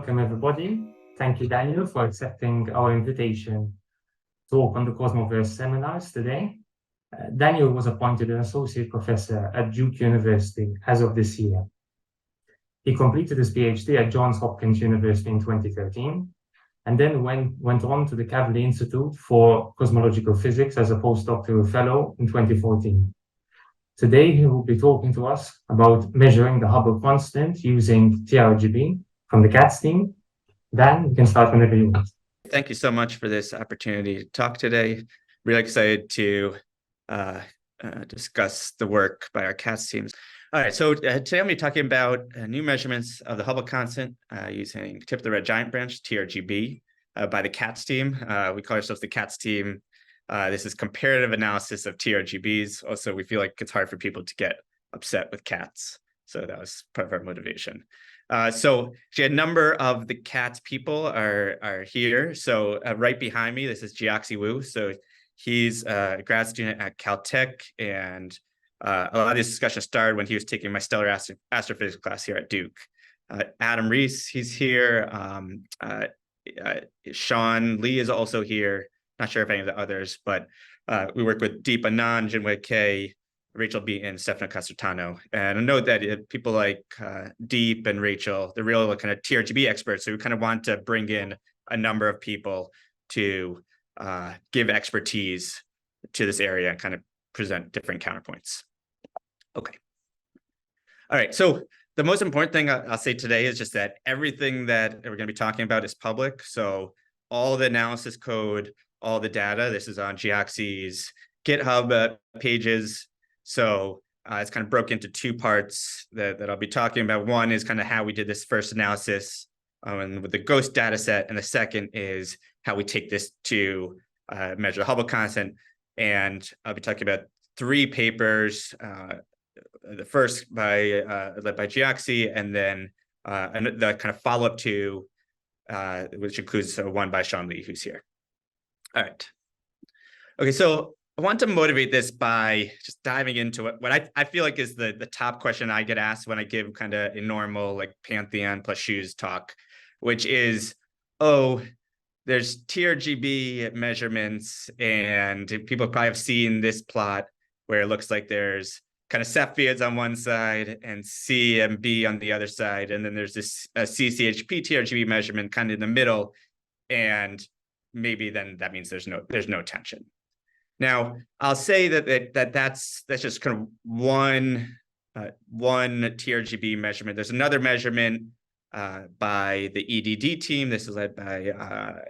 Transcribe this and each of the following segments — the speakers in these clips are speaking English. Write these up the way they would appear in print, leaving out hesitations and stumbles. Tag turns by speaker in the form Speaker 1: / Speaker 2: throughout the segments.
Speaker 1: Welcome, everybody. Thank you, Daniel, for accepting our invitation to talk on the CosmoVerse seminars today. Daniel was appointed an associate professor at Duke University as of this year. He completed his PhD at Johns Hopkins University in 2013, and then went on to the Kavli Institute for Cosmological Physics as a postdoctoral fellow in 2014. Today, he will be talking to us about measuring the Hubble constant using TRGB from the CATS team. Dan, you can start whenever you want.
Speaker 2: Thank you so much for this opportunity to talk today. Really excited to discuss the work by our CATS teams. All right, so today I'm going to be talking about new measurements of the Hubble constant using tip of the red giant branch, TRGB, by the CATS team. We call ourselves the CATS team. This is comparative analysis of TRGBs. Also, we feel like it's hard for people to get upset with CATS. So that was part of our motivation. So a number of the CATS people are here. So right behind me, this is Jiaxi Wu. So he's a grad student at Caltech, and a lot of this discussion started when he was taking my stellar astrophysics class here at Duke. Adam Rees, he's here. Sean Lee is also here. Not sure if any of the others, but we work with Deep Anand, Jinwei K, Rachel B, and Stefano Casertano. And I know that people like Deep and Rachel, they're real kind of TRGB experts. So we kind of want to bring in a number of people to give expertise to this area and kind of present different counterpoints. Okay. All right. So the most important thing I'll say today is just that everything that we're going to be talking about is public. So all the analysis code, all the data, this is on Jiaxi's GitHub pages. So it's kind of broken into two parts that I'll be talking about. One is kind of how we did this first analysis and with the GHOST data set. And the second is how we take this to measure the Hubble constant. And I'll be talking about three papers. The first led by Jiaxi, and then the kind of follow-up to, which includes one by Sean Lee, who's here. All right. Okay, so I want to motivate this by just diving into what I feel like is the top question I get asked when I give kind of a normal like Pantheon plus shoes talk, which is, oh, there's TRGB measurements, and people probably have seen this plot where it looks like there's kind of Cepheids on one side and C and B on the other side, and then there's this CCHP TRGB measurement kind of in the middle, and maybe then that means there's no tension. Now, I'll say that's just kind of one TRGB measurement. There's another measurement by the EDD team. This is led by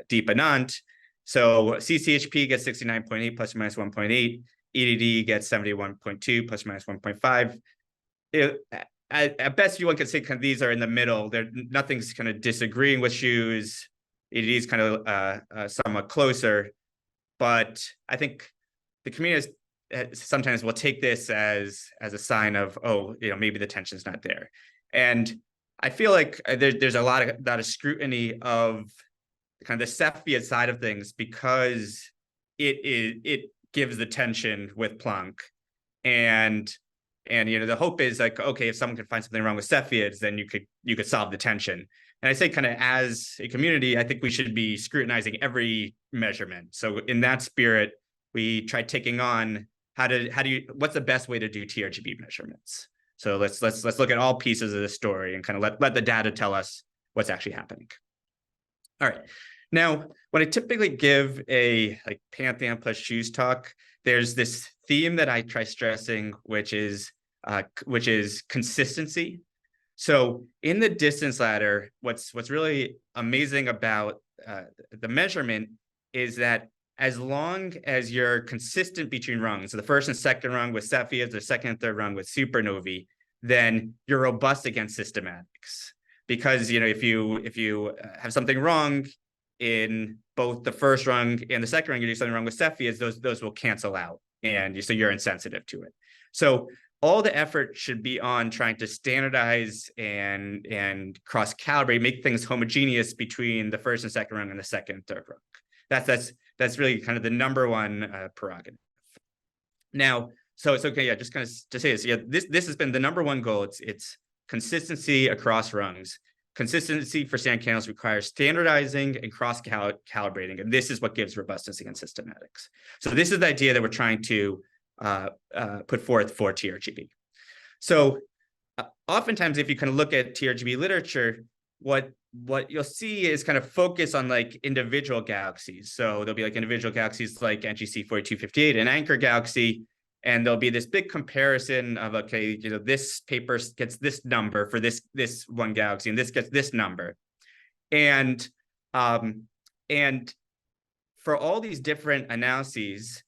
Speaker 2: Deep Anand. So CCHP gets 69.8 plus or minus 1.8. EDD gets 71.2 plus or minus 1.5. At best, you one could say kind of these are in the middle. Nothing's kind of disagreeing with shoes. EDD is kind of somewhat closer, but I think the community sometimes will take this as a sign of, oh, maybe the tension's not there. And I feel like there's a lot of scrutiny of kind of the Cepheid side of things because it gives the tension with Planck, and the hope is like, okay, if someone can find something wrong with Cepheids, then you could solve the tension. And I say kind of as a community, I think we should be scrutinizing every measurement. So in that spirit, we tried taking on what's the best way to do TRGB measurements. So let's look at all pieces of the story and kind of let the data tell us what's actually happening. All right. Now, when I typically give a Pantheon plus shoes talk, there's this theme that I try stressing, which is consistency. So in the distance ladder, what's really amazing about the measurement is that as long as you're consistent between rungs, so the first and second rung with Cepheids, the second and third rung with supernovae, then you're robust against systematics. Because if you have something wrong in both the first rung and the second rung, you do something wrong with Cepheids, those will cancel out, and so you're insensitive to it. So all the effort should be on trying to standardize and cross-calibrate, make things homogeneous between the first and second rung and the second and third rung. That's really kind of the number one prerogative. Now, so it's okay, yeah, just kind of to say this, yeah, this has been the number one goal. It's consistency across rungs. consistency for standard candles requires standardizing and cross-calibrating, and this is what gives robustness against systematics. So this is the idea that we're trying to put forth for TRGB. So oftentimes, if you kind of look at TRGB literature, what you'll see is kind of focus on like individual galaxies. So there'll be like individual galaxies like NGC 4258, an anchor galaxy, and there'll be this big comparison of, okay, you know, this paper gets this number for this one galaxy, and this gets this number, and for all these different analyses,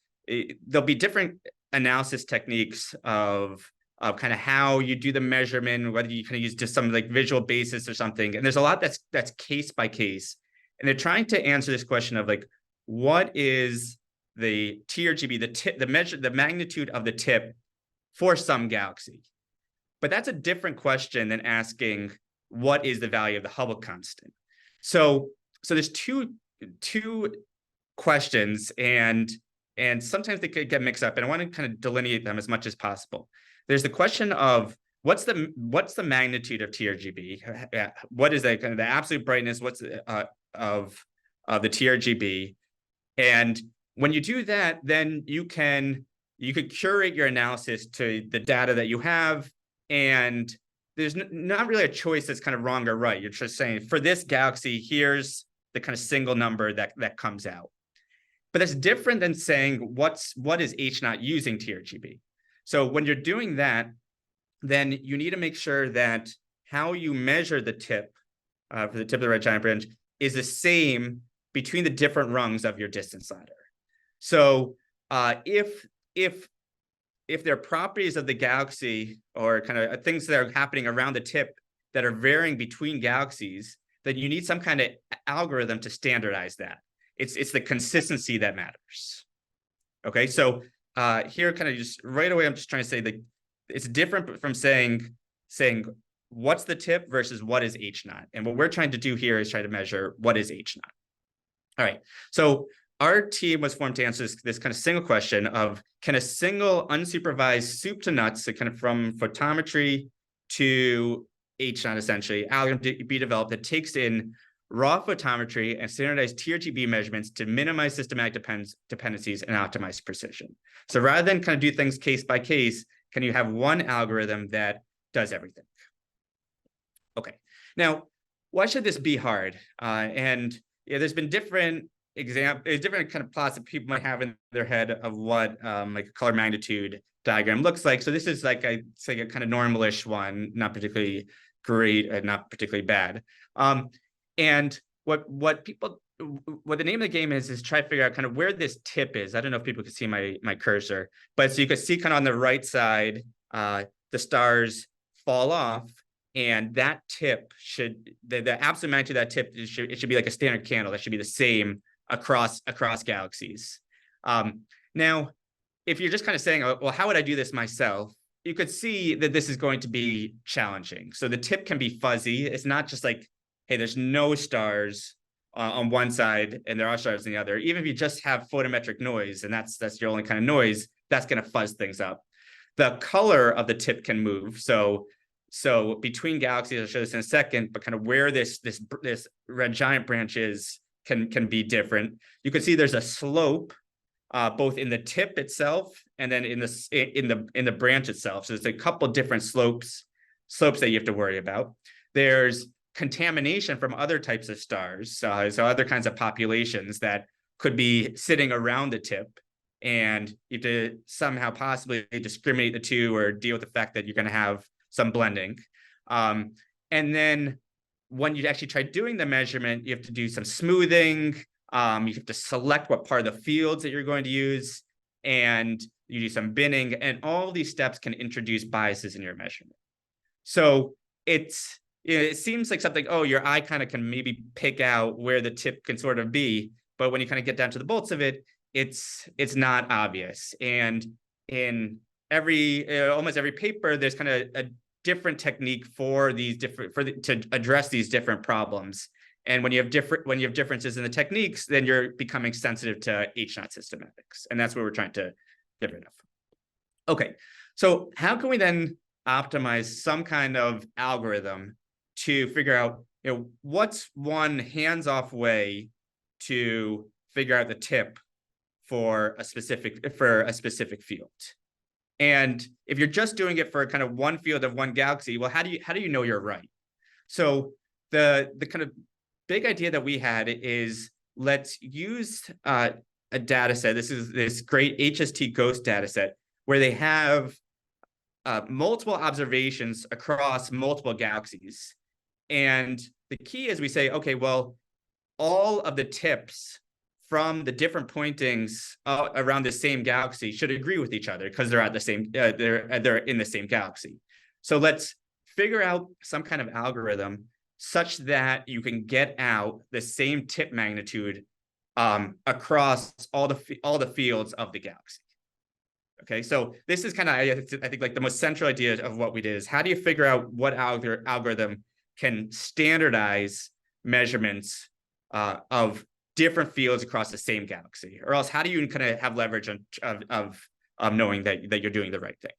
Speaker 2: there'll be different analysis techniques of kind of how you do the measurement, whether you kind of use just some like visual basis or something. And there's a lot that's case by case. And they're trying to answer this question of like, what is the TRGB, the tip, the magnitude of the tip for some galaxy? But that's a different question than asking what is the value of the Hubble constant. So there's two questions, and sometimes they could get mixed up, and I want to kind of delineate them as much as possible. There's the question of what's the magnitude of TRGB? What is the kind of the absolute brightness? What's of the TRGB? And when you do that, then you could curate your analysis to the data that you have, and there's not really a choice that's kind of wrong or right. You're just saying for this galaxy, here's the kind of single number that comes out. But that's different than saying what is H naught using TRGB. So when you're doing that, then you need to make sure that how you measure the tip for the tip of the red giant branch is the same between the different rungs of your distance ladder. So if there are properties of the galaxy or kind of things that are happening around the tip that are varying between galaxies, then you need some kind of algorithm to standardize that. It's the consistency that matters. Okay, so here kind of just right away, I'm just trying to say that it's different from saying what's the tip versus what is H naught. And what we're trying to do here is try to measure what is H naught. All right, so our team was formed to answer this kind of single question of, can a single unsupervised soup to nuts, so kind of from photometry to H naught essentially, algorithm be developed that takes in raw photometry and standardized TRGB measurements to minimize systematic dependencies and optimize precision. So rather than kind of do things case by case, can you have one algorithm that does everything? Okay, now, why should this be hard? And yeah, there's been different kind of plots that people might have in their head of what like a color magnitude diagram looks like. So this is like, I'd say, a kind of normalish one, not particularly great and not particularly bad. And what the name of the game is try to figure out kind of where this tip is. I don't know if people can see my cursor, but so you can see kind of on the right side, the stars fall off, and that tip the absolute magnitude of that tip, it should be like a standard candle that should be the same across galaxies. Now, if you're just kind of saying, oh, well, how would I do this myself? You could see that this is going to be challenging. So the tip can be fuzzy. It's not just like, hey, there's no stars on one side and there are stars on the other. Even if you just have photometric noise and that's your only kind of noise, that's going to fuzz things up. The color of the tip can move. So between galaxies, I'll show this in a second, but kind of where this red giant branch is can be different. You can see there's a slope both in the tip itself and then in the branch itself. So there's a couple different slopes that you have to worry about. There's contamination from other types of stars, so other kinds of populations that could be sitting around the tip, and you have to somehow possibly discriminate the two or deal with the fact that you're going to have some blending. And then when you actually try doing the measurement, you have to do some smoothing. You have to select what part of the fields that you're going to use, and you do some binning, and all these steps can introduce biases in your measurement. So it seems like something, oh, your eye kind of can maybe pick out where the tip can sort of be, but when you kind of get down to the bolts of it, it's not obvious. And in almost every paper, there's kind of a different technique to address these different problems. And when you have differences in the techniques, then you're becoming sensitive to H-naught systematics, and that's what we're trying to get rid of. Okay, so how can we then optimize some kind of algorithm to figure out what's one hands-off way to figure out the tip for a specific field? And if you're just doing it for kind of one field of one galaxy, well, how do you know you're right? So the kind of big idea that we had is, let's use a data set. This is this great HST Ghost data set where they have multiple observations across multiple galaxies. And the key is we say, okay, well, all of the tips from the different pointings around the same galaxy should agree with each other because they're at the same they're in the same galaxy. So let's figure out some kind of algorithm such that you can get out the same tip magnitude across all the fields of the galaxy. Okay, so this is kind of, I think, like the most central idea of what we did is, how do you figure out what algorithm can standardize measurements of different fields across the same galaxy, or else how do you kind of have leverage of knowing that you're doing the right thing?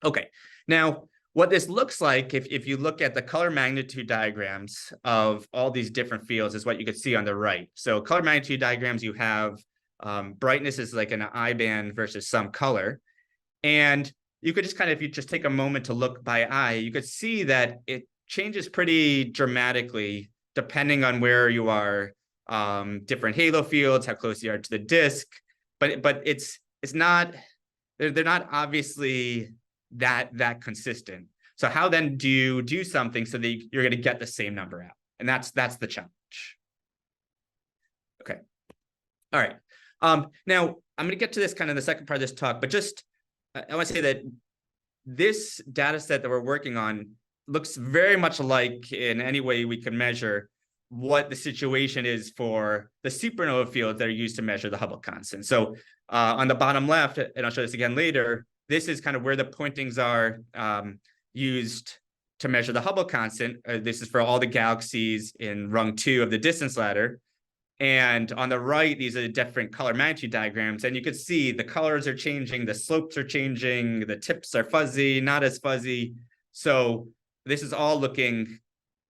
Speaker 2: Okay, now what this looks like, if you look at the color magnitude diagrams of all these different fields, is what you can see on the right. So color magnitude diagrams, you have brightness is like an I band versus some color. And you could just kind of, if you just take a moment to look by eye, you could see that it changes pretty dramatically depending on where you are, different halo fields, how close you are to the disk. But it's not, they're not obviously that consistent. So how then do you do something so that you're going to get the same number out? And that's the challenge. Okay. All right. Now I'm going to get to this kind of the second part of this talk, but just I want to say that this data set that we're working on looks very much like, in any way we can measure, what the situation is for the supernova fields that are used to measure the Hubble constant. So on the bottom left, and I'll show this again later, this is kind of where the pointings are used to measure the Hubble constant. This is for all the galaxies in rung 2 of the distance ladder. And on the right, these are the different color magnitude diagrams. And you can see the colors are changing, the slopes are changing, the tips are fuzzy, not as fuzzy. So this is all looking,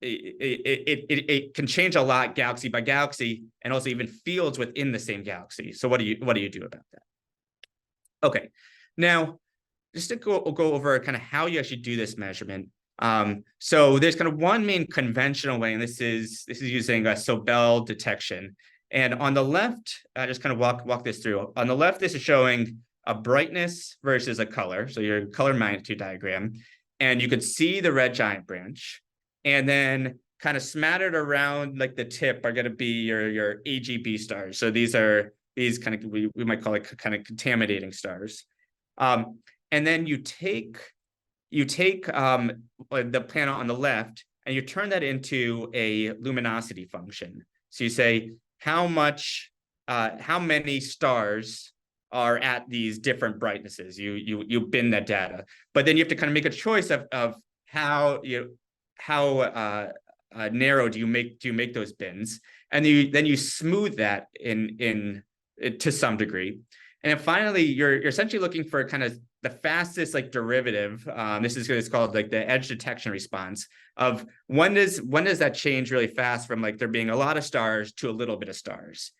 Speaker 2: it can change a lot galaxy by galaxy, and also even fields within the same galaxy. So what do you do about that? Okay, now just to go over kind of how you actually do this measurement. So there's kind of one main conventional way, and this is using a Sobel detection. And on the left, just kind of walk this through. On the left, this is showing a brightness versus a color. So your color magnitude diagram, and you could see the red giant branch, and then kind of smattered around like the tip are going to be your AGB stars. So these kind of, we might call it kind of contaminating stars. And then you take the planet on the left and you turn that into a luminosity function. So you say how many stars are at these different brightnesses. You bin that data, but then you have to kind of make a choice of how narrow do you make those bins, and then you smooth that in to some degree. And then finally, you're essentially looking for kind of the fastest like derivative. This is called like the edge detection response of when does that change really fast from like there being a lot of stars to a little bit of stars.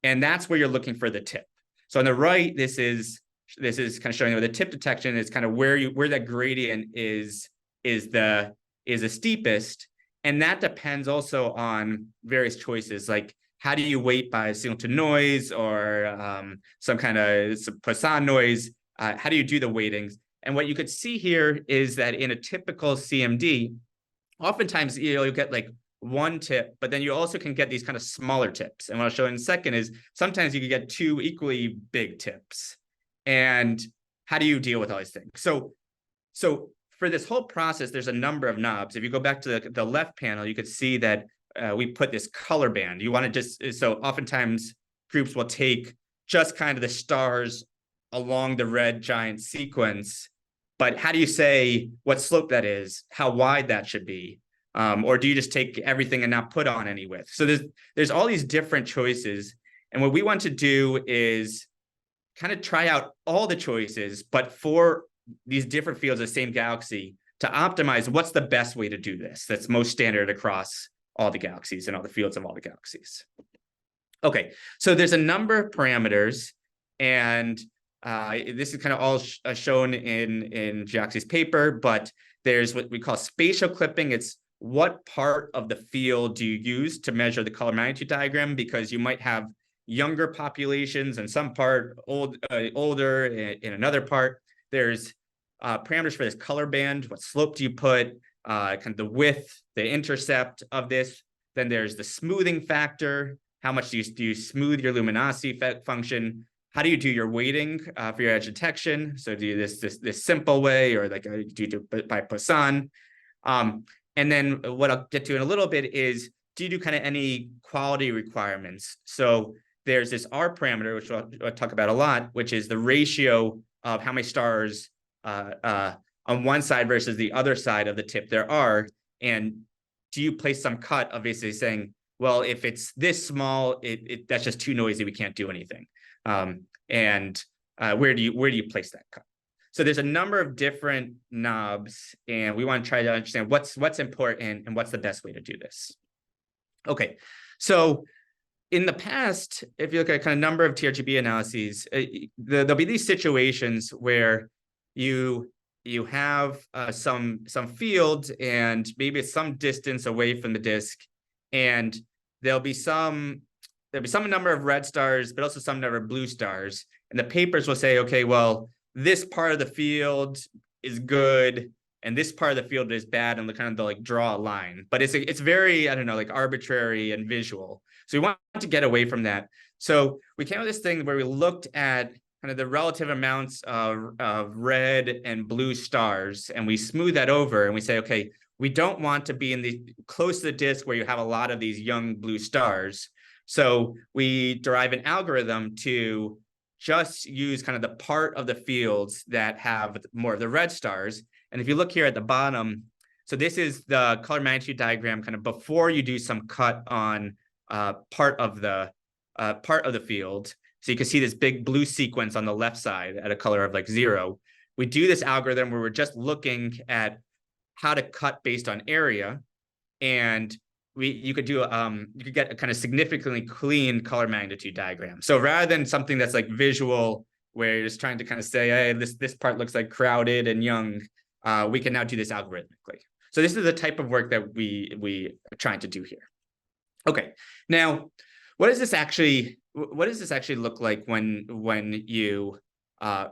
Speaker 2: And that's where you're looking for the tip. So on the right, this is kind of showing where the tip detection is kind of where that gradient is the steepest. And that depends also on various choices, like how do you weight by signal to noise or some kind of Poisson noise? How do you do the weightings? And what you could see here is that in a typical CMD, oftentimes you'll get like one tip, but then you also can get these kind of smaller tips. And what I'll show in a second is sometimes you can get two equally big tips. And how do you deal with all these things? So for this whole process, there's a number of knobs. If you go back to the left panel, you could see that we put this color band. You want to so oftentimes groups will take just kind of the stars along the red giant sequence, but how do you say what slope that is, how wide that should be? Or do you just take everything and not put on any width? So there's all these different choices. And what we want to do is kind of try out all the choices, but for these different fields of the same galaxy, optimize what's the best way to do this that's most standard across all the galaxies and all the fields of all the galaxies. Okay, so there's a number of parameters, and this is kind of all shown in Jiaxi's paper, but there's what we call spatial clipping. It's what part of the field do you use to measure the color magnitude diagram, because you might have younger populations in some part, older in another part. There's parameters for this color band. What slope do you put? Kind of the width, the intercept of this. Then there's the smoothing factor. How much do you smooth your luminosity function? How do you do your weighting for your edge detection? So do you this simple way, or like do you do by Poisson? And then what I'll get to in a little bit is, do you do kind of any quality requirements? So there's this R parameter, which I'll talk about a lot, which is the ratio of how many stars on one side versus the other side of the tip there are. And do you place some cut of basically saying, well, if it's this small, that's just too noisy, we can't do anything. Where do you place that cut? So there's a number of different knobs, and we want to try to understand what's important and what's the best way to do this. Okay, so in the past, if you look at kind of number of TRGB analyses, there'll be these situations where you have some field, and maybe it's some distance away from the disk, and there'll be some number of red stars, but also some number of blue stars. And the papers will say, okay, well, this part of the field is good, and this part of the field is bad, and they'll like draw a line. But it's very, I don't know, like arbitrary and visual. So we want to get away from that. So we came up with this thing where we looked at kind of the relative amounts of red and blue stars, and we smooth that over, and we say, okay, we don't want to be in the close to the disk where you have a lot of these young blue stars. So we derive an algorithm to just use kind of the part of the fields that have more of the red stars. And if you look here at the bottom, so this is the color magnitude diagram kind of before you do some cut on part of the field. So you can see this big blue sequence on the left side at a color of like 0. We do this algorithm where we're just looking at how to cut based on area, and you could get a kind of significantly clean color magnitude diagram. So rather than something that's like visual, where you're just trying to kind of say, hey, this part looks like crowded and young, we can now do this algorithmically. So this is the type of work that we are trying to do here. Okay, now what does this actually look like when you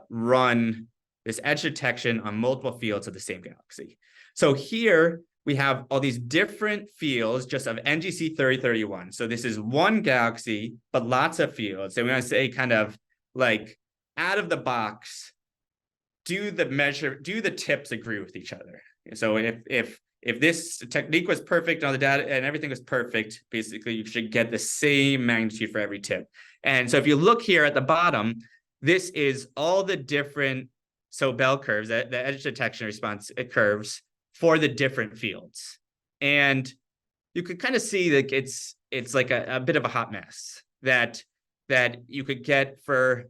Speaker 2: run this edge detection on multiple fields of the same galaxy? So here we have all these different fields just of NGC 3031. So this is one galaxy, but lots of fields. And we want to say kind of like out of the box, do the tips agree with each other? So if this technique was perfect and all the data and everything was perfect, basically you should get the same magnitude for every tip. And so if you look here at the bottom, this is all the different Sobel curves, the edge detection response curves for the different fields. And you could kind of see that it's like a bit of a hot mess that you could get for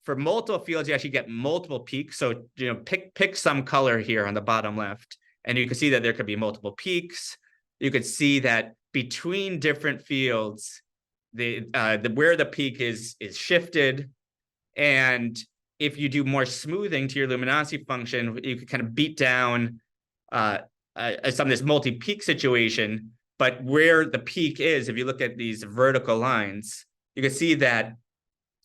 Speaker 2: multiple fields. You actually get multiple peaks. So, pick some color here on the bottom left, and you can see that there could be multiple peaks. You could see that between different fields, where the peak is shifted. And if you do more smoothing to your luminosity function, you can kind of beat down some of this multi-peak situation. But where the peak is, if you look at these vertical lines, you can see that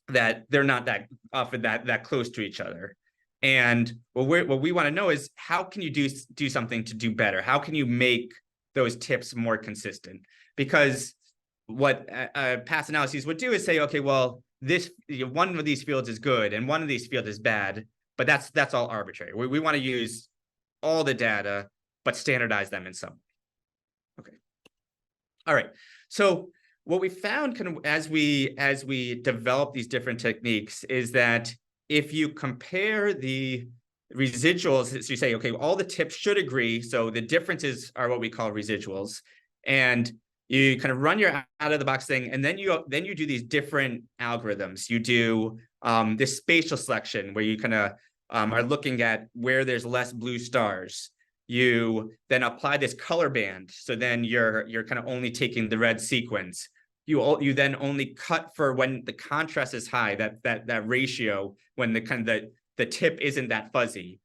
Speaker 2: they're not that often that close to each other. And what we want to know is, how can you do something to do better? How can you make those tips more consistent? Because what past analyses would do is say, okay, well, this one of these fields is good and one of these fields is bad, but that's all arbitrary. We want to use all the data, but standardize them in some way. Okay. All right. So what we found kind of as we develop these different techniques is that if you compare the residuals, so you say, okay, all the tips should agree. So the differences are what we call residuals. And you kind of run your out of the box thing, and then you do these different algorithms. You do this spatial selection where you kind of are looking at where there's less blue stars. you then apply this color band. So then you're kind of only taking the red sequence. You then only cut for when the contrast is high, that ratio, when the tip isn't that fuzzy.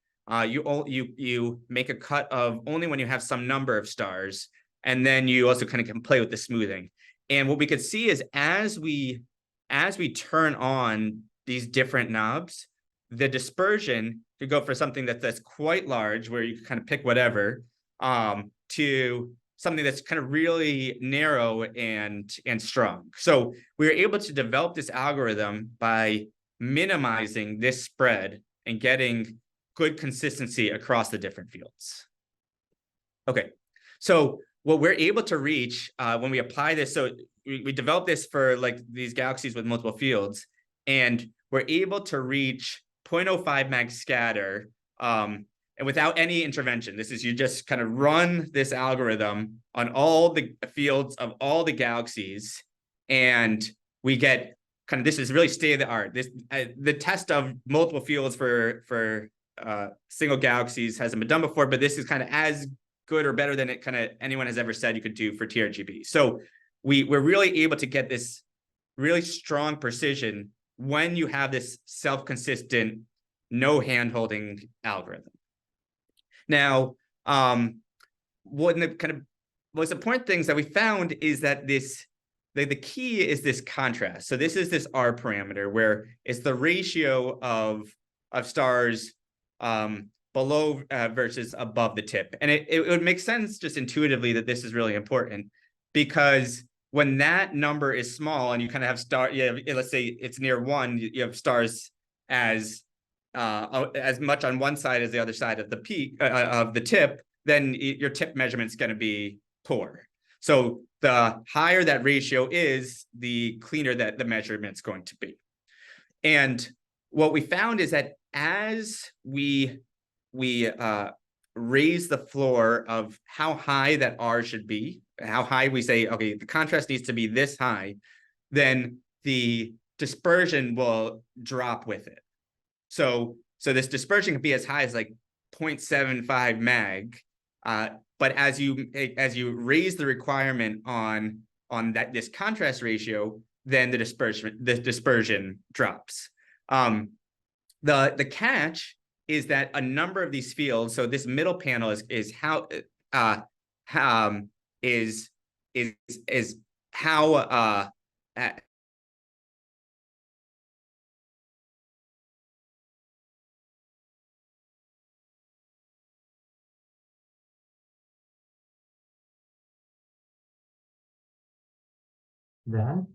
Speaker 2: You make a cut of only when you have some number of stars, and then you also kind of can play with the smoothing. And what we could see is as we turn on these different knobs, the dispersion could go for something that's quite large, where you can kind of pick whatever, to something that's kind of really narrow and strong. So we were able to develop this algorithm by minimizing this spread and getting good consistency across the different fields. Okay, so what we're able to reach when we apply this, so we developed this for like these galaxies with multiple fields, and we're able to reach 0.05 mag scatter, and without any intervention. This is, you just kind of run this algorithm on all the fields of all the galaxies, and we get kind of, this is really state of the art. This the test of multiple fields for single galaxies hasn't been done before, but this is kind of as good or better than it kind of anyone has ever said you could do for TRGB. So we're really able to get this really strong precision when you have this self-consistent, no hand-holding algorithm. Now, one of the kind of most important things that we found is that the key is this contrast. So this is this R parameter, where it's the ratio of stars below versus above the tip. And it would make sense just intuitively that this is really important, because when that number is small and you kind of have let's say it's near 1, you have stars as much on one side as the other side of the peak of the tip, then your tip measurement is going to be poor. So the higher that ratio is, the cleaner that the measurement's going to be. And what we found is that as we raise the floor of how high that R should be, how high we say, okay, the contrast needs to be this high, then the dispersion will drop with it. So this dispersion can be as high as like 0.75 mag, but as you raise the requirement on this contrast ratio, then the dispersion drops. The catch is that a number of these fields, so this middle panel is how
Speaker 1: Dan?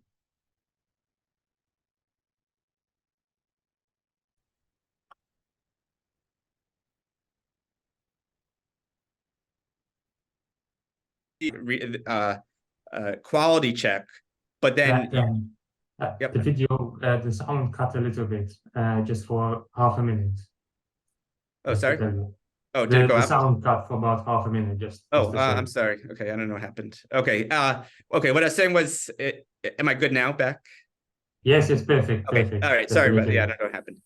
Speaker 2: quality check, but then
Speaker 1: Yep. The video, the sound cut a little bit, just for half a minute.
Speaker 2: Oh, sorry. Oh, did it go
Speaker 1: the
Speaker 2: out?
Speaker 1: Sound cut for about half a minute.
Speaker 2: I'm sorry. Okay, I don't know what happened. Okay, okay. What I was saying was, am I good now? Back?
Speaker 1: Yes, it's perfect.
Speaker 2: Okay.
Speaker 1: Perfect.
Speaker 2: All right. Sorry, but yeah, I don't know what happened.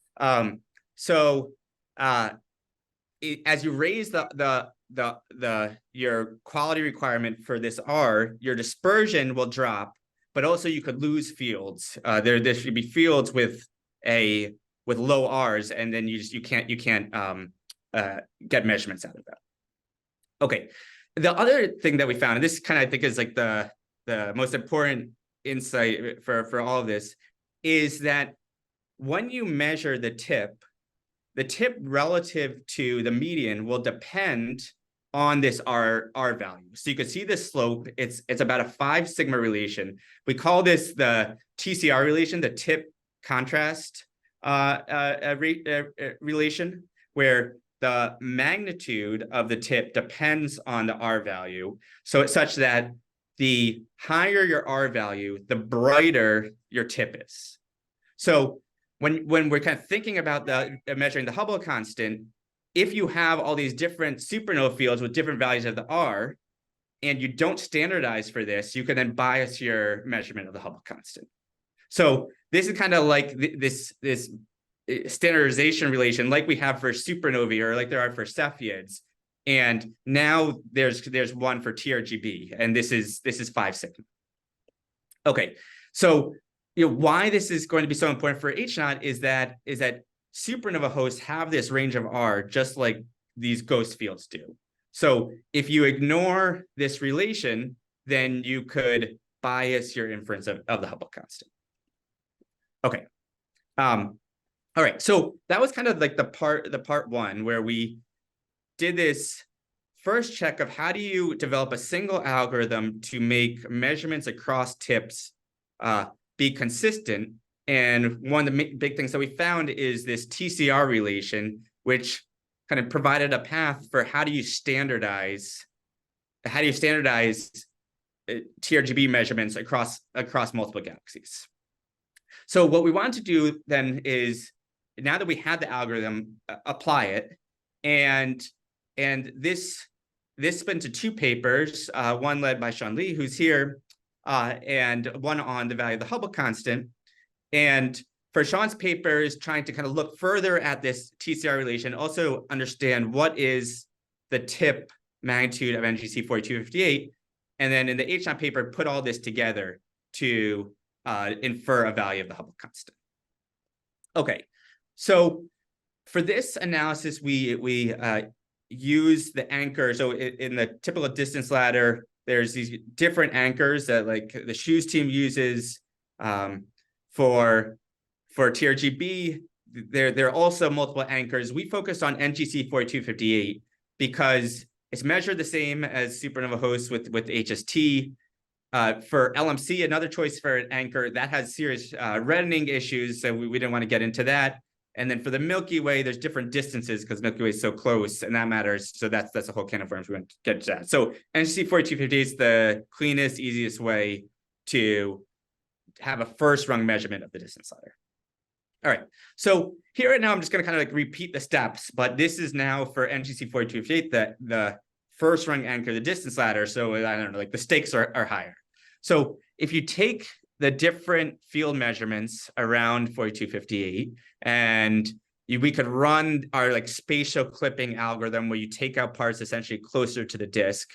Speaker 2: So, as you raise your quality requirement for this R, your dispersion will drop, but also you could lose fields. There should be fields with low R's, and then you can't get measurements out of that. Okay, the other thing that we found, and this kind of I think is like the most important insight for all of this, is that when you measure the tip relative to the median will depend on this R value. So you can see this slope, it's about a 5 sigma relation. We call this the TCR relation, the tip contrast relation, where the magnitude of the tip depends on the R value. So it's such that the higher your R value, the brighter your tip is. So when we're kind of thinking about measuring the Hubble constant, if you have all these different supernova fields with different values of the R, and you don't standardize for this, you can then bias your measurement of the Hubble constant. So this is kind of like this standardization relation, like we have for supernovae or like there are for Cepheids. And now there's one for TRGB, and this is 5 sigma. Okay, so why this is going to be so important for H0 is that supernova hosts have this range of R just like these ghost fields do. So if you ignore this relation, then you could bias your inference of the Hubble constant. Okay. All right. So that was kind of like the part one where we did this first check of how do you develop a single algorithm to make measurements across tips be consistent. And one of the big things that we found is this TCR relation, which kind of provided a path for how do you standardize TRGB measurements across multiple galaxies. So what we wanted to do then is, now that we had the algorithm, apply it, and this spent to 2 papers, one led by Sean Lee, who's here, and one on the value of the Hubble constant. And for Sean's paper is trying to kind of look further at this TCR relation, also understand what is the tip magnitude of NGC 4258, and then in the H0 paper, put all this together to infer a value of the Hubble constant. Okay, so for this analysis, we use the anchor. So in the typical distance ladder, there's these different anchors that like the Shoes team uses. For TRGB, there are also multiple anchors. We focused on NGC 4258 because it's measured the same as supernova hosts with HST. For LMC, another choice for an anchor that has serious reddening issues, so we didn't want to get into that. And then for the Milky Way, there's different distances because Milky Way is so close, and that matters. So that's a whole can of worms. We won't get to that. So NGC 4258 is the cleanest, easiest way to have a first rung measurement of the distance ladder. All right, so here right now, I'm just going to kind of like repeat the steps, but this is now for NGC 4258, the first rung anchor, the distance ladder. So I don't know, like the stakes are higher. So if you take the different field measurements around 4258, and we could run our like spatial clipping algorithm where you take out parts essentially closer to the disk.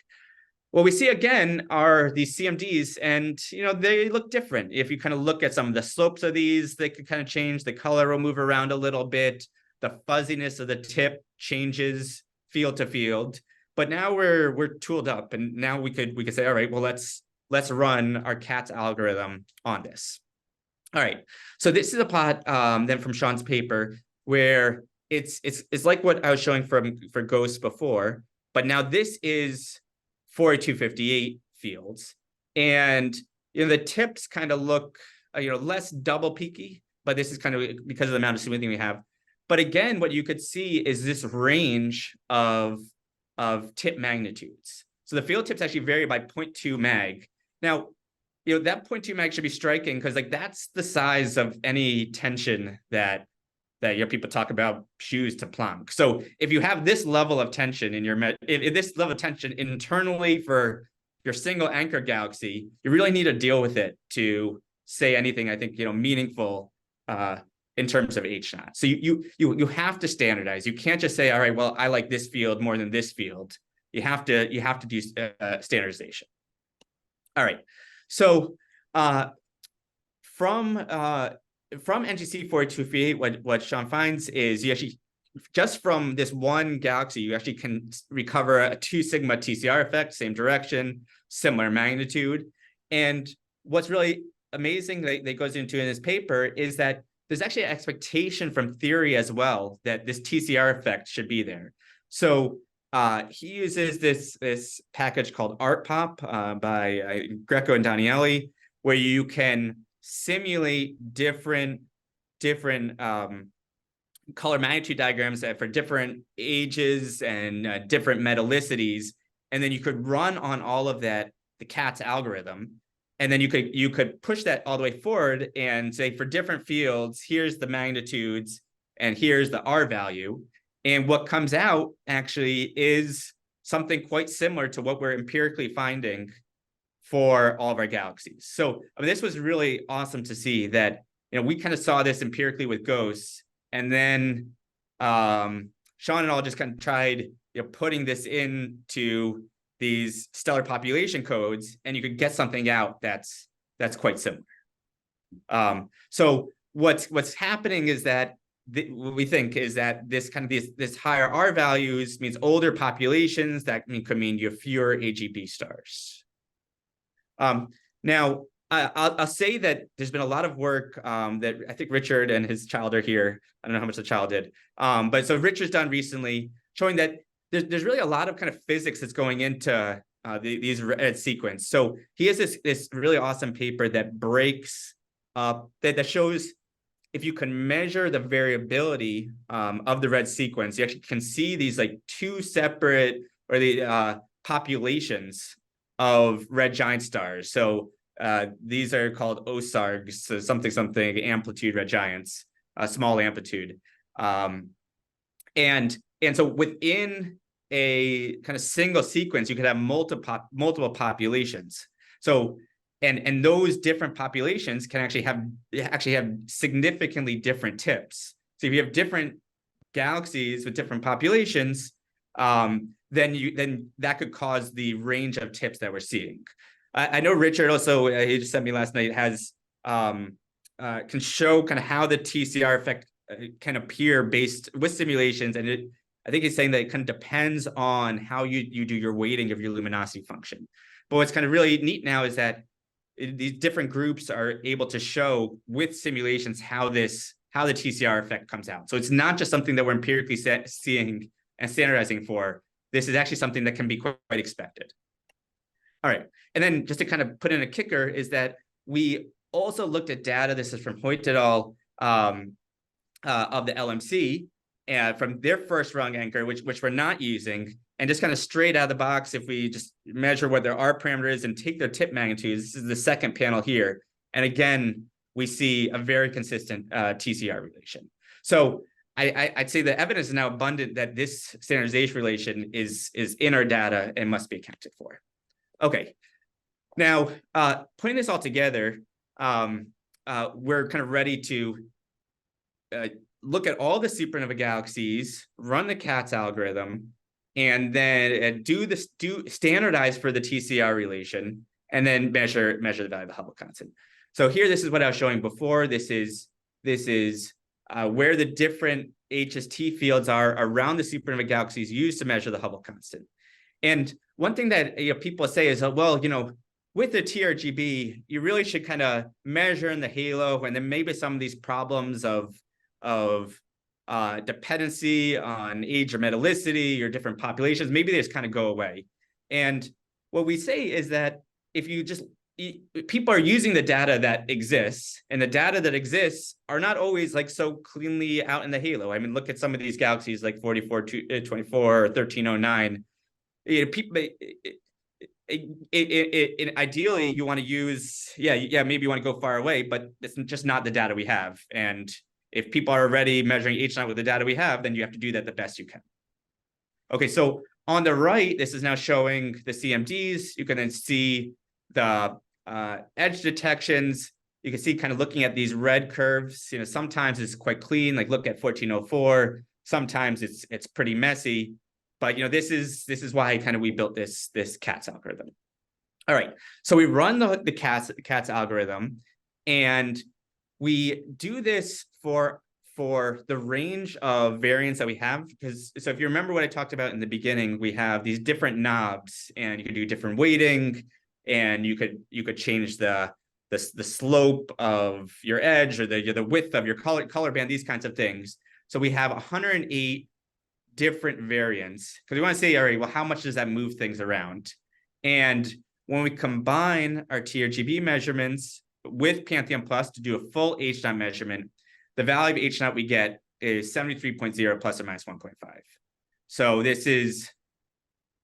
Speaker 2: What we see again are these CMDs, and they look different. If you kind of look at some of the slopes of these, they could kind of change. The color will move around a little bit. The fuzziness of the tip changes field to field. But now we're tooled up, and now we could say, all right, well let's run our CATS algorithm on this. All right, so this is a plot then from Sean's paper where it's like what I was showing for ghosts before, but now this is 4258 fields, and the tips kind of look less double peaky, but this is kind of because of the amount of smoothing we have. But again, what you could see is this range of tip magnitudes. So the field tips actually vary by 0.2 mag. Now, that 0.2 mag should be striking because like that's the size of any tension that people talk about Shoes to Planck. So if you have this level of tension in your if this level of tension internally for your single anchor galaxy, you really need to deal with it to say anything, I think, meaningful in terms of H0. So you have to standardize. You can't just say, all right, well, I like this field more than this field. You have to do standardization. All right. So from NGC 4258, what Sean finds is you actually, just from this one galaxy, you actually can recover a 2 sigma TCR effect, same direction, similar magnitude. And what's really amazing that goes into in this paper is that there's actually an expectation from theory as well that this TCR effect should be there. So he uses this package called ArtPop by Greco and Danieli, where you can simulate different color magnitude diagrams for different ages and different metallicities, and then you could run on all of that the CATS algorithm, and then you could push that all the way forward and say for different fields, here's the magnitudes and here's the R value, and what comes out actually is something quite similar to what we're empirically finding for all of our galaxies. So this was really awesome to see that we kind of saw this empirically with ghosts, and then Sean and all just kind of tried putting this into these stellar population codes, and you could get something out that's quite similar. So what's happening is that what we think is that this higher R values means older populations. That could mean you have fewer AGB stars. Now, I'll say that there's been a lot of work that I think Richard and his child are here. I don't know how much the child did, but so Richard's done recently showing that there's really a lot of kind of physics that's going into these red sequence. So he has this really awesome paper that breaks up that shows if you can measure the variability of the red sequence, you actually can see these like two separate or the populations of red giant stars. So these are called OSARGs, so something amplitude red giants, small amplitude, and so within a kind of single sequence, you could have multiple populations. So and those different populations can actually have significantly different tips. So if you have different galaxies with different populations, then that could cause the range of tips that we're seeing. I know Richard also, he just sent me last night, has can show kind of how the TCR effect can appear based with simulations, and I think he's saying that it kind of depends on how you do your weighting of your luminosity function. But what's kind of really neat now is that these different groups are able to show with simulations how the TCR effect comes out. So it's not just something that we're empirically seeing and standardizing for. This is actually something that can be quite expected. All right, and then just to kind of put in a kicker is that we also looked at data. This is from Hoyt et al. Of the LMC, and from their first rung anchor, which we're not using, and just kind of straight out of the box, if we just measure what their R parameter is and take their tip magnitudes, this is the second panel here. And again, we see a very consistent TCR relation. So I'd say the evidence is now abundant that this standardization relation is in our data and must be accounted for. Okay, now putting this all together, we're kind of ready to look at all the supernova galaxies, run the CATS algorithm, and then do standardize for the TCR relation, and then measure the value of the Hubble constant. So here, this is what I was showing before. This is where the different HST fields are around the supernova galaxies used to measure the Hubble constant. And one thing that people say is, well, with the TRGB, you really should kind of measure in the halo, and then maybe some of these problems of dependency on age or metallicity or different populations, maybe they just kind of go away. And what we say is that if you just, people are using the data that exists, and the data that exists are not always like so cleanly out in the halo. I mean, look at some of these galaxies like 4424 or 1309. People, ideally you want to use, maybe you want to go far away, but it's just not the data we have. And if people are already measuring H0 with the data we have, then you have to do that the best you can. Okay, so on the right, this is now showing the CMDs. You can then see the edge detections. You can see kind of looking at these red curves. Sometimes it's quite clean, like look at 1404. Sometimes it's pretty messy. But this is why kind of we built this CATS algorithm. All right, so we run the CATS algorithm, and we do this for the range of variants that we have. So if you remember what I talked about in the beginning, we have these different knobs, and you can do different weighting, and you could change the slope of your edge or the width of your color band, these kinds of things. So we have 108 different variants, because we want to say, all right, well, how much does that move things around? And when we combine our TRGB measurements with Pantheon Plus to do a full H0 measurement, the value of H0 we get is 73.0 plus or minus 1.5. So this is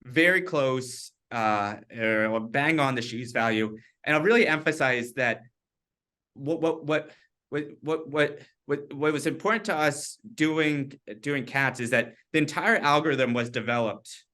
Speaker 2: very close, bang on the Schiess value. And I'll really emphasize that what was important to us doing CATS is that the entire algorithm was developed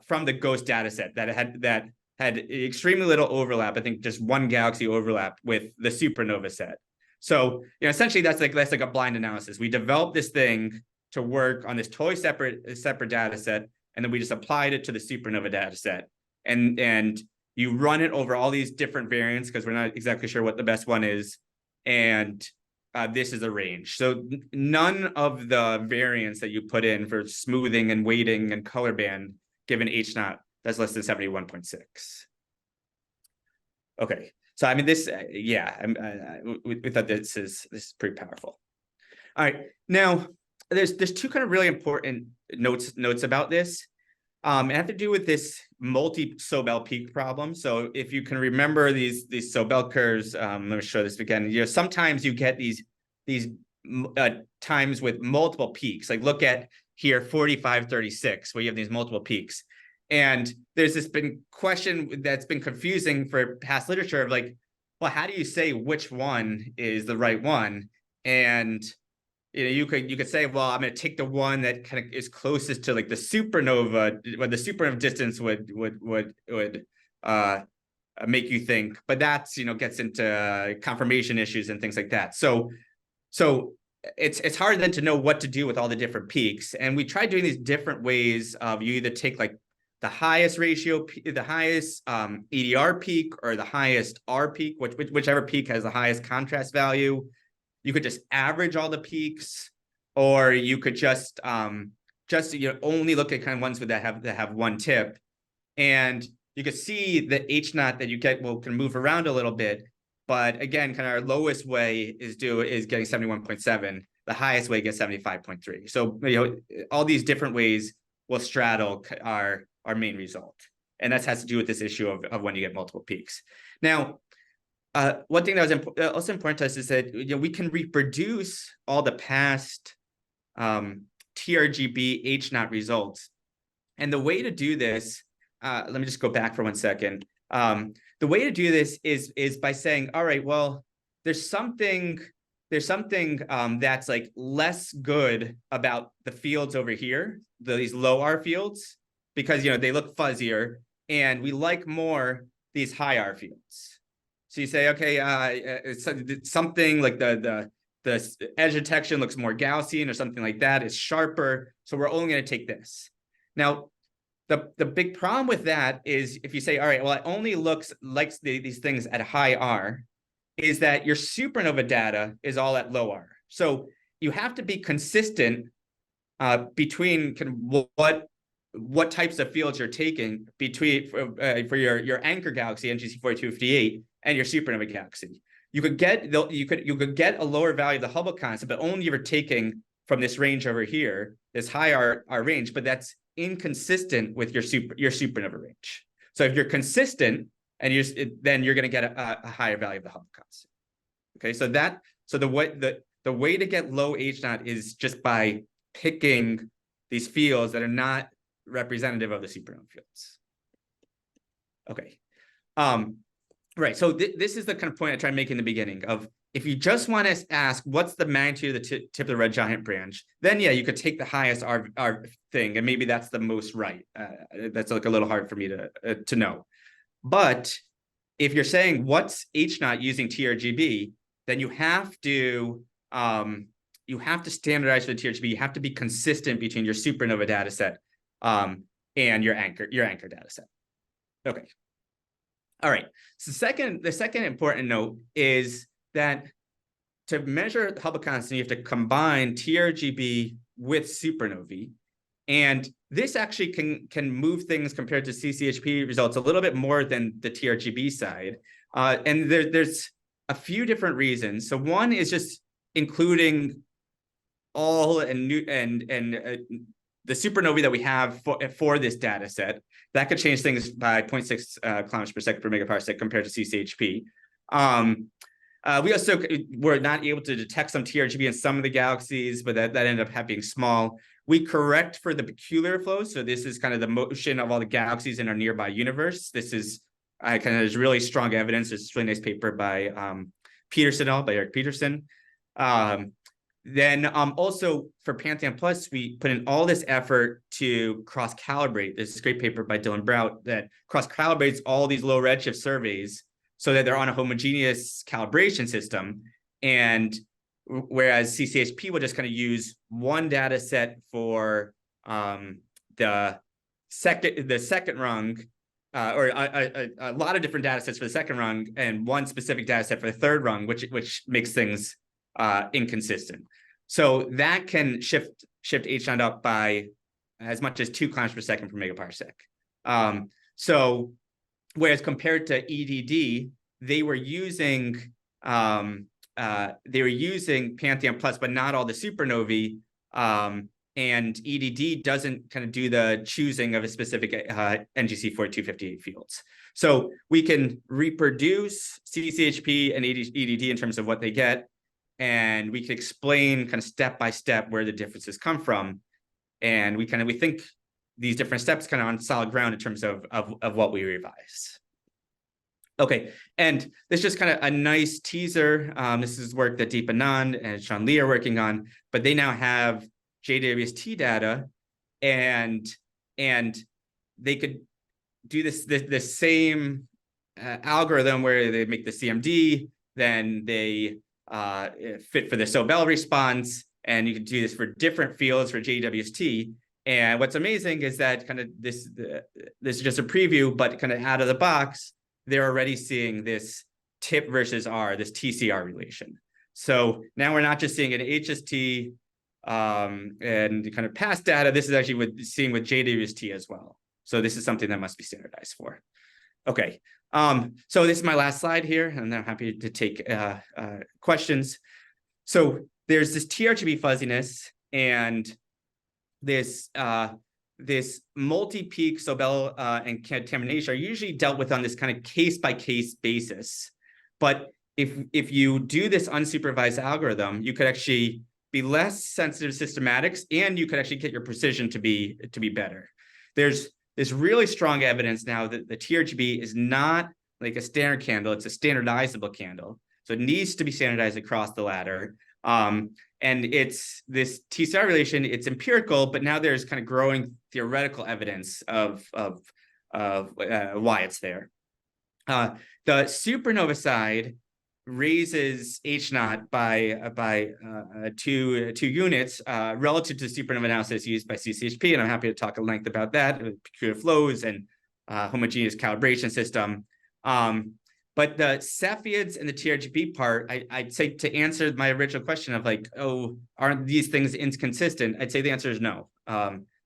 Speaker 2: from the GHOST data set that had extremely little overlap. I think just one galaxy overlap with the supernova set. So essentially that's like a blind analysis. We developed this thing to work on this totally separate data set, and then we just applied it to the supernova data set. And you run it over all these different variants because we're not exactly sure what the best one is. And this is a range. So none of the variants that you put in for smoothing and weighting and color band given H naught that's less than 71.6. Okay, so I mean this, we thought this is pretty powerful. All right, now there's two kind of really important notes about this. It have to do with this multi-Sobel peak problem. So if you can remember these Sobel curves, let me show this again. You know, sometimes you get these times with multiple peaks. Like look at here, 4536, where you have these multiple peaks. And there's this question that's been confusing for past literature of like, well, how do you say which one is the right one? And you know, you could say, well, I'm going to take the one that kind of is closest to like the supernova, what the supernova distance would make you think, but that's, you know, gets into confirmation issues and things like that. So it's hard then to know what to do with all the different peaks. And we tried doing these different ways of you either take like the highest ratio, the highest EDR peak or the highest R peak, whichever peak has the highest contrast value. You could just average all the peaks, or you could just you know, only look at kind of ones that have one tip, and you can see the H naught that you get can move around a little bit. But again, kind of our lowest way is getting 71.7. The highest way gets 75.3. So you know, all these different ways will straddle our main result, and that has to do with this issue of when you get multiple peaks. Now, one thing that was also important to us is that, you know, we can reproduce all the past TRGB H naught results, and the way to do this, let me just go back for 1 second. The way to do this is by saying, all right, well, there's something that's like less good about the fields over here, these low R fields, because, you know, they look fuzzier, and we like more these high R fields. So you say, okay, it's something like the edge detection looks more Gaussian or something like that. It's sharper, so we're only going to take this. Now, the big problem with that is if you say, all right, well, it only likes these things at high R, is that your supernova data is all at low R. So you have to be consistent between what types of fields you're taking between for your anchor galaxy NGC 4258 and your supernova galaxy. You could get a lower value of the Hubble constant, but only if you're taking from this range over here, this high R range, but that's inconsistent with your supernova range. So if you're consistent, and then you're going to get a higher value of the Hubble constant. Okay, so the way to get low H naught is just by picking these fields that are not representative of the supernova fields. Okay, right. So this is the kind of point I tried making in the beginning of, if you just want to ask what's the magnitude of the tip of the red giant branch, then yeah, you could take the highest R thing, and maybe that's the most right. That's like a little hard for me to know. But if you're saying what's H naught using TRGB, then you have to standardize for the TRGB. You have to be consistent between your supernova data set and your anchor data set. Okay. All right. So the second important note is that to measure the Hubble constant, you have to combine TRGB with supernovae. And this actually can move things compared to CCHP results a little bit more than the TRGB side. And there's a few different reasons. So one is just including all the supernovae that we have for this data set. That could change things by 0.6 kilometers per second per megaparsec compared to CCHP. We also were not able to detect some TRGB in some of the galaxies, but that ended up being small. We correct for the peculiar flow. So this is kind of the motion of all the galaxies in our nearby universe. This is there's really strong evidence. There's a really nice paper by Eric Peterson. Then also for Pantheon Plus, we put in all this effort to cross-calibrate. There's this great paper by Dylan Brout that cross-calibrates all these low redshift surveys so that they're on a homogeneous calibration system. And whereas CCHP will just kind of use one data set for the second rung, or a lot of different data sets for the second rung, and one specific data set for the third rung, which makes things inconsistent. So that can shift H0 up by as much as 2 kilometers per second per megaparsec. So whereas compared to EDD, they were using Pantheon Plus, but not all the supernovae. And EDD doesn't kind of do the choosing of a specific NGC 4258 fields. So we can reproduce CCHP and EDD in terms of what they get, and we can explain kind of step by step where the differences come from. And we think these different steps kind of on solid ground in terms of what we revise. Okay, and this is just kind of a nice teaser. This is work that Deep Anand and Sean Lee are working on, but they now have JWST data, and they could do the same algorithm where they make the CMD, then they fit for the Sobel response, and you can do this for different fields for JWST. And what's amazing is that kind of this is just a preview, but kind of out of the box, they're already seeing this tip versus R, this TCR relation. So now we're not just seeing an HST and kind of past data. This is actually seeing with JWST as well. So this is something that must be standardized for. Okay, so this is my last slide here, and I'm happy to take questions. So there's this TRGB fuzziness and this multi-peak Sobel and contamination are usually dealt with on this kind of case-by-case basis. But if you do this unsupervised algorithm, you could actually be less sensitive to systematics, and you could actually get your precision to be better. There's really strong evidence now that the TRGB is not like a standard candle, it's a standardizable candle. So it needs to be standardized across the ladder. And it's this TCR relation, it's empirical, but now there's kind of growing theoretical evidence of why it's there. The supernova side raises H0 by 2 units relative to the supernova analysis used by CCHP, and I'm happy to talk at length about that, peculiar flows and homogeneous calibration system. But the Cepheids and the TRGB part, I'd say, to answer my original question of like, oh, aren't these things inconsistent? I'd say the answer is no.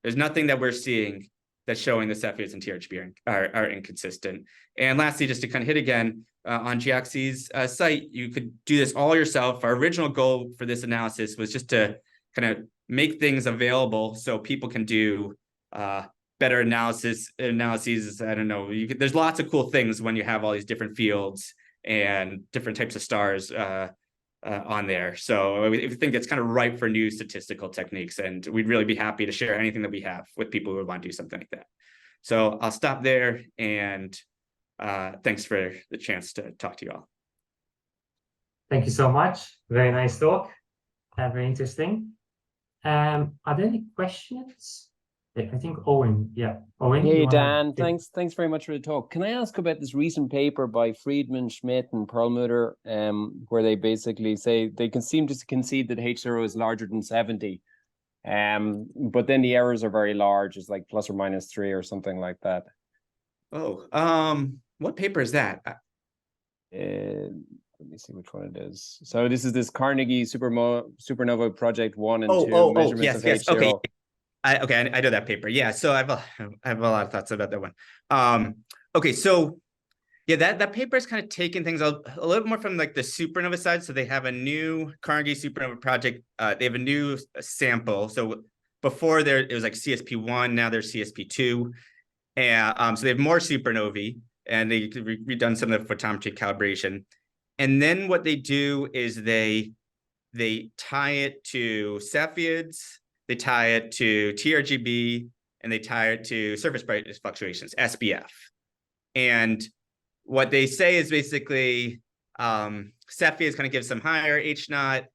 Speaker 2: There's nothing that we're seeing that's showing the Cepheids and TRGB are inconsistent. And lastly, just to kind of hit again, on Galaxies site, you could do this all yourself. Our original goal for this analysis was just to kind of make things available so people can do better analyses. I don't know. There's lots of cool things when you have all these different fields and different types of stars on there. So we think it's kind of ripe for new statistical techniques, and we'd really be happy to share anything that we have with people who would want to do something like that. So I'll stop there, and thanks for the chance to talk to you all.
Speaker 1: Thank you so much. Very nice talk. Very interesting. Are there any questions? I think Owen, yeah. Owen,
Speaker 3: hey, Dan, thanks very much for the talk. Can I ask about this recent paper by Friedman, Schmidt, and Perlmutter, where they basically say they can seem to concede that H0 is larger than 70, but then the errors are very large. It's like plus or minus 3 or something like that.
Speaker 2: Oh, what paper is that?
Speaker 3: Let me see which one it is. So this is this Carnegie Supernova Project 1 and 2 measurements of H0.
Speaker 2: Okay. I know that paper. Yeah, so I have a lot of thoughts about that one. Okay, so yeah, that paper is kind of taking things a little more from like the supernova side. So they have a new Carnegie Supernova Project. They have a new sample. So before it was like CSP1, now there's CSP2. And so they have more supernovae, and they've redone some of the photometry calibration. And then what they do is they tie it to Cepheids, they tie it to TRGB, and they tie it to surface brightness fluctuations, SBF. And what they say is basically Cepheids kind of give some higher H0,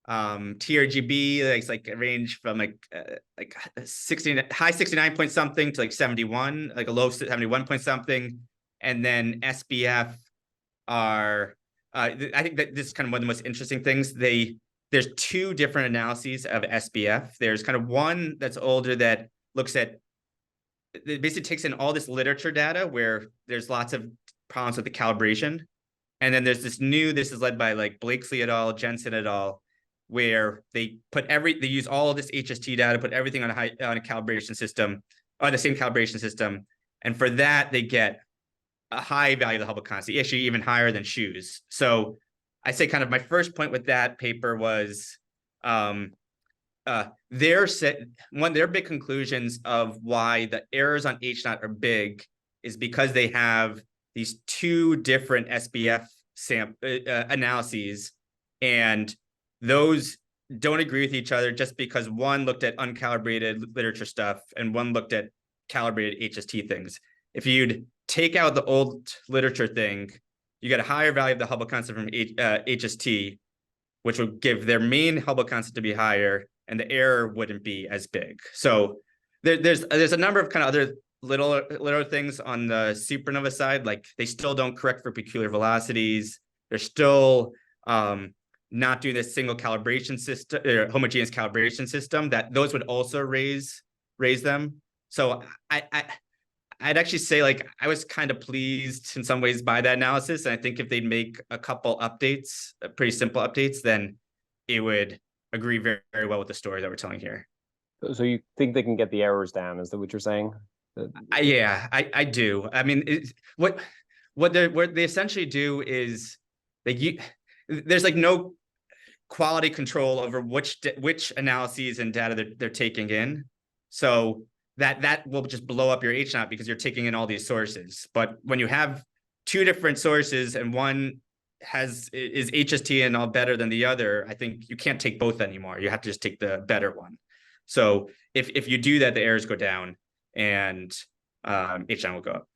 Speaker 2: TRGB it's like a range from like 60, high 69 point something to like 71, like a low 71 point something, and then SBF are I think that this is kind of one of the most interesting things. They there's two different analyses of SBF. There's kind of one that's older that looks at, it basically takes in all this literature data where there's lots of problems with the calibration. And then there's this is led by like Blakesley et al., Jensen et al., where they use all of this HST data, put everything on a calibration system, on the same calibration system. And for that, they get a high value of the Hubble constant, actually even higher than shoes. So I say kind of my first point with that paper was their big conclusions of why the errors on H0 are big is because they have these two different SBF analyses, and those don't agree with each other just because one looked at uncalibrated literature stuff and one looked at calibrated HST things. If you'd take out the old literature thing, you get a higher value of the Hubble constant from HST, which would give their main Hubble constant to be higher, and the error wouldn't be as big. So there's a number of kind of other little things on the supernova side, like they still don't correct for peculiar velocities. They're still not doing this single calibration system, or homogeneous calibration system, that those would also raise them. So I'd actually say, like, I was kind of pleased in some ways by that analysis. And I think if they'd make a couple updates, pretty simple updates, then it would agree very, very well with the story that we're telling here.
Speaker 3: So you think they can get the errors down? Is that what you're saying?
Speaker 2: Yeah, I do. I mean, what they essentially do is there's like no quality control over which analyses and data they're taking in. So that will just blow up your H0 because you're taking in all these sources. But when you have two different sources and one is HST and all better than the other, I think you can't take both anymore. You have to just take the better one. So if you do that, the errors go down and H0 will go up.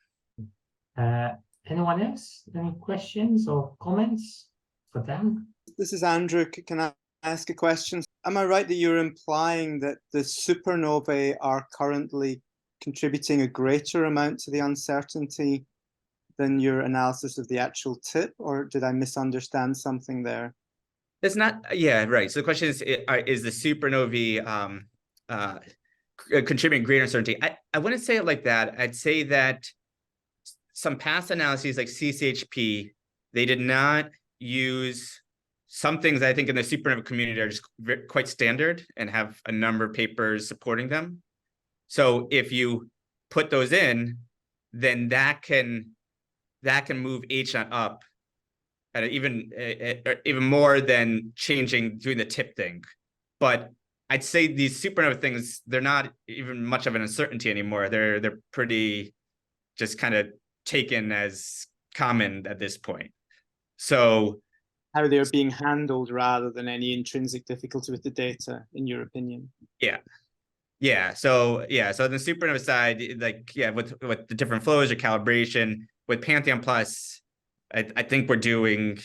Speaker 1: Anyone else? Any questions or comments for Dan?
Speaker 4: This is Andrew. Can I ask a question? Am I right that you're implying that the supernovae are currently contributing a greater amount to the uncertainty than your analysis of the actual tip, or did I misunderstand something there?
Speaker 2: It's not, yeah, right. So the question is the supernovae contributing greater uncertainty? I wouldn't say it like that. I'd say that some past analyses like CCHP, they did not use some things I think in the supernova community are just quite standard and have a number of papers supporting them. So if you put those in, then that can move H0 up at even more than doing the tip thing. But I'd say these supernova things, they're not even much of an uncertainty anymore. They're pretty just kind of taken as common at this point. So
Speaker 4: how they're being handled rather than any intrinsic difficulty with the data, in your opinion?
Speaker 2: Yeah. So on the supernova side, like, yeah, with the different flows or calibration with Pantheon Plus, I think we're doing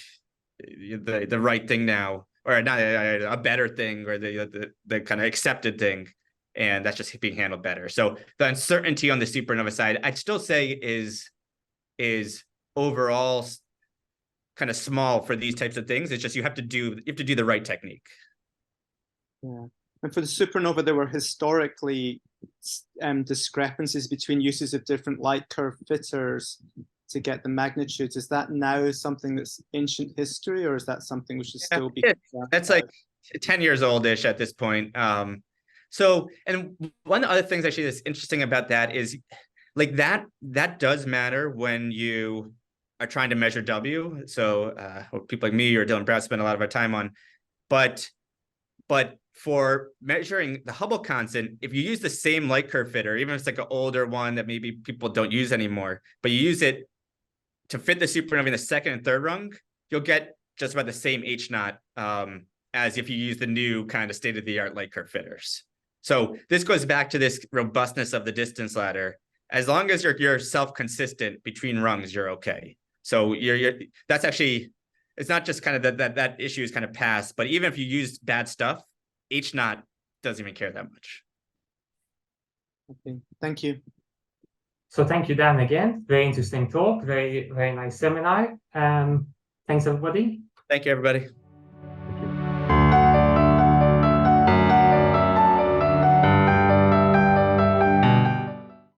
Speaker 2: the right thing now, or not a better thing, or the kind of accepted thing, and that's just being handled better. So the uncertainty on the supernova side, I'd still say is overall kind of small for these types of things. It's just you have to do the right technique.
Speaker 4: Yeah. And for the supernova, there were historically discrepancies between uses of different light curve fitters to get the magnitudes. Is that now something that's ancient history, or is that something which should still be?
Speaker 2: That's like 10 years old-ish at this point. So, and one of the other things actually that's interesting about that is like that does matter when you are trying to measure W. So people like me or Dylan Brown spend a lot of our time on, but for measuring the Hubble constant, if you use the same light curve fitter, even if it's like an older one that maybe people don't use anymore, but you use it to fit the supernova in the second and third rung, you'll get just about the same H0 as if you use the new kind of state-of-the-art light curve fitters. So this goes back to this robustness of the distance ladder. As long as you're self-consistent between rungs, you're okay. So that's actually, it's not just kind of that issue is kind of past, but even if you use bad stuff, H0 doesn't even care that much.
Speaker 4: Okay, thank you.
Speaker 1: So thank you, Dan, again. Very interesting talk. Very, very nice seminar. Thanks, everybody.
Speaker 2: Thank you, everybody.